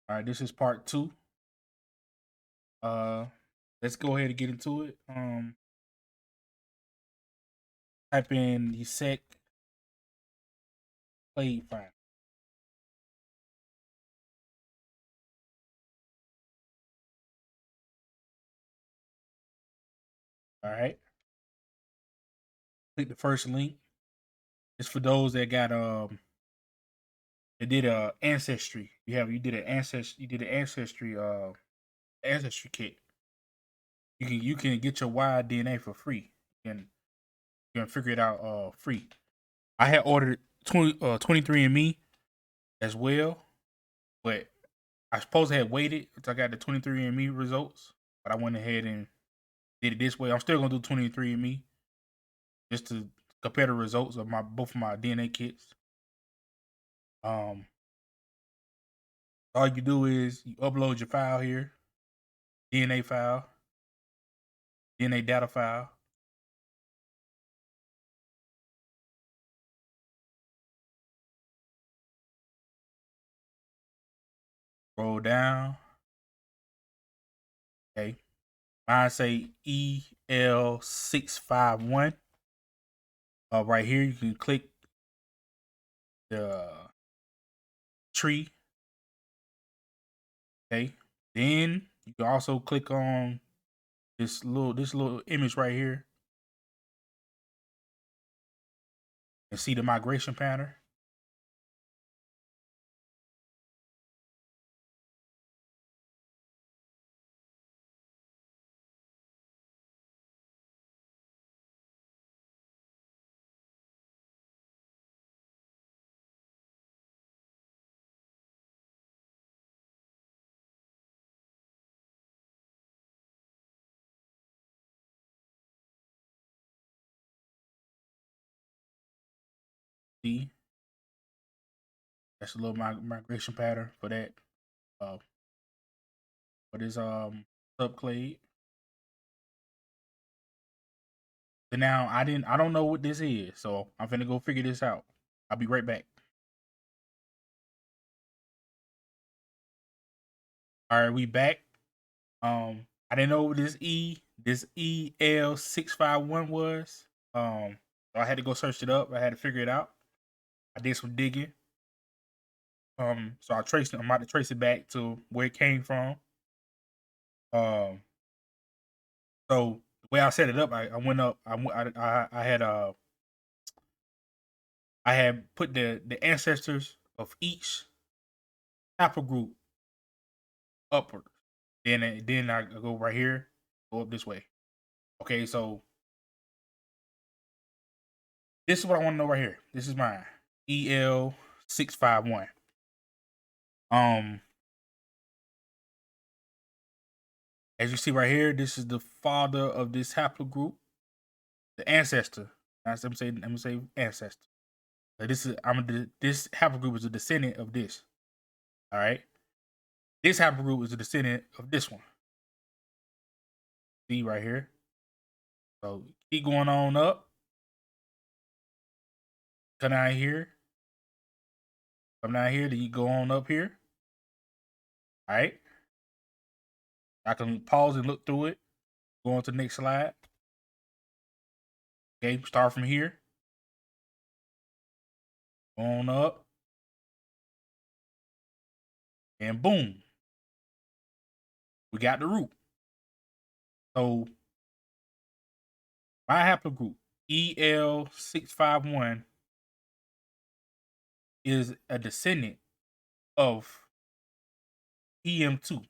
All right, this is part 2. Let's go ahead and get into it. Type in the sec play file. All right, click the first link. It's for those that got that did a ancestry. You did an ancestry kit. You can get your wild DNA for free. You can figure it out free. I had ordered 23andMe as well, but I suppose I had waited until I got the 23andMe results, but I went ahead and did it this way. I'm still gonna do 23andMe just to compare the results of both of my DNA kits. All you do is you upload your file here, DNA file, DNA data file. Roll down. Okay. Mine say E-L651. Right here you can click the tree. Okay. Then you can also click on this little image right here and see the migration pattern. See, that's a little migration pattern for that. For this subclade. So now I don't know what this is, so I'm finna go figure this out. I'll be right back. All right, we back. I didn't know what this EL651 was. So I had to go search it up. I had to figure it out. I did some digging. So I'm about to trace it back to where it came from. Um, so the way I set it up, I went up. I had put the ancestors of each haplogroup upward. Then I go right here, go up this way. Okay, so this is what I want to know right here. This is mine. EL651. As you see right here, this is the father of this haplogroup, the ancestor. Let me say ancestor. So this haplogroup is a descendant of this. All right. This haplogroup is a descendant of this one. See right here. So keep going on up. Come down here. Come down here. Then you go on up here. All right. I can pause and look through it. Go on to the next slide. Okay, start from here. Go on up. And boom. We got the root. So my haplogroup, EL651, is a descendant of EM2.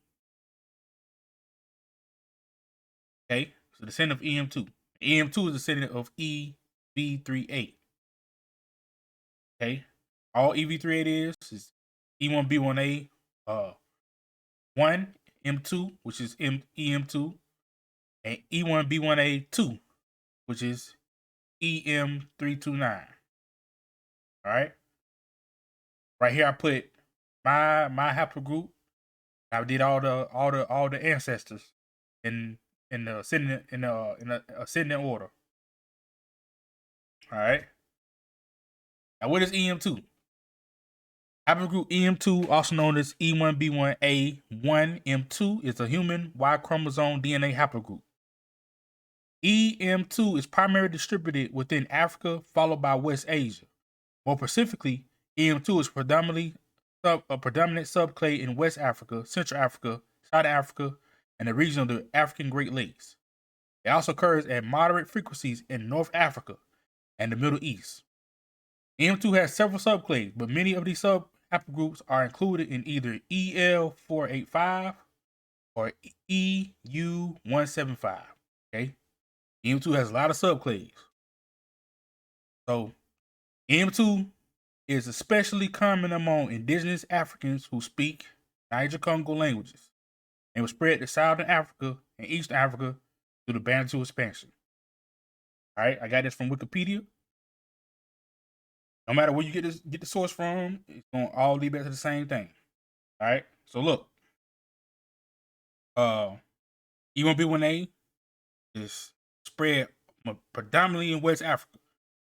Okay, so descendant of EM2. EM2 is a descendant of EV38. Okay, all EV38 is E1B1A 1, M2, which is EM2, and E1B1A 2, which is EM329. All right. Right here, I put my haplogroup. I did all the ancestors in the ascending order. All right. Now, what is EM2? Haplogroup EM2, also known as E1B1A1M2, is a human Y chromosome DNA haplogroup. EM2 is primarily distributed within Africa, followed by West Asia. More specifically, EM2 is a predominant subclade in West Africa, Central Africa, South Africa, and the region of the African Great Lakes. It also occurs at moderate frequencies in North Africa and the Middle East. EM2 has several subclades, but many of these subhaplogroups are included in either E-L651 or EU175. Okay, EM2 has a lot of subclades. So EM2 is especially common among indigenous Africans who speak Niger-Kongo languages, and was spread to Southern Africa and East Africa through the Bantu expansion. All right, I got this from Wikipedia. No matter where you get the source from, it's going to all lead back to the same thing. All right, so look, E1B1A is spread predominantly in West Africa,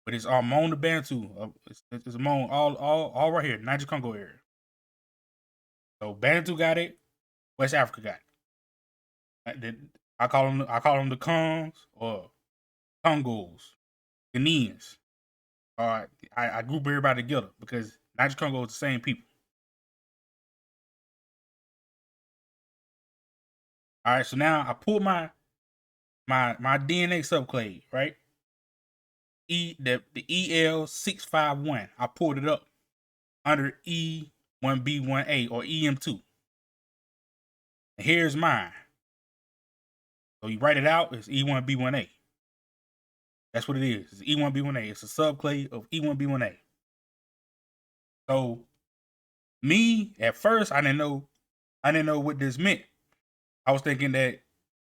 but it's all among the Bantu. It's among all right here, Niger-Kongo area. So Bantu got it, West Africa got it. I call them the Kongos or Kongos, Ghanaians. I group everybody together because Niger-Kongo is the same people. All right, so now I pull my DNA subclade, right? The E-L651. I pulled it up under E1B1A or EM2. And here's mine. So you write it out, it's E1B1A. That's what it is. It's E1B1A. It's a subclade of E1B1A. So me, at first, I didn't know what this meant. I was thinking that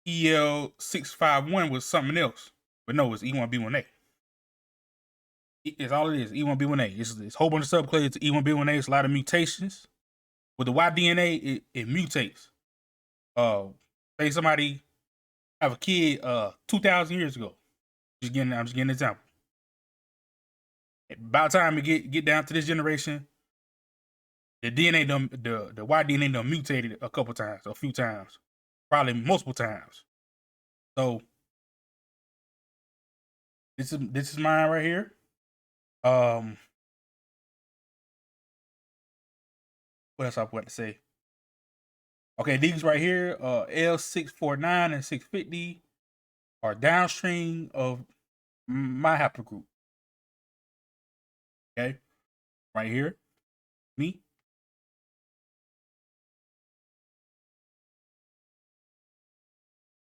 EL651 was something else. But no, it's E1B1A. It's all it is, E1B1A. It's a whole bunch of subclades to E1B1A. It's a lot of mutations. With the Y DNA, it mutates. Say somebody have a kid 2,000 years ago. I'm just getting an example. By the time we get down to this generation, the DNA the Y DNA done mutated a few times, probably multiple times. So this is mine right here. What else I want to say? Okay, these right here, L649 and 650 are downstream of my haplogroup. Okay, right here, me.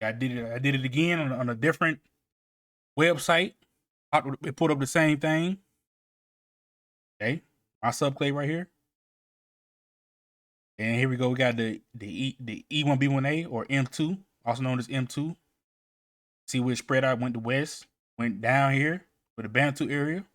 I did it again on a different website. It put up the same thing. Okay, my subclade right here. And here we go. We got the E1B1A or M2, also known as M2. See where it spread out, went to west, went down here for the Bantu area.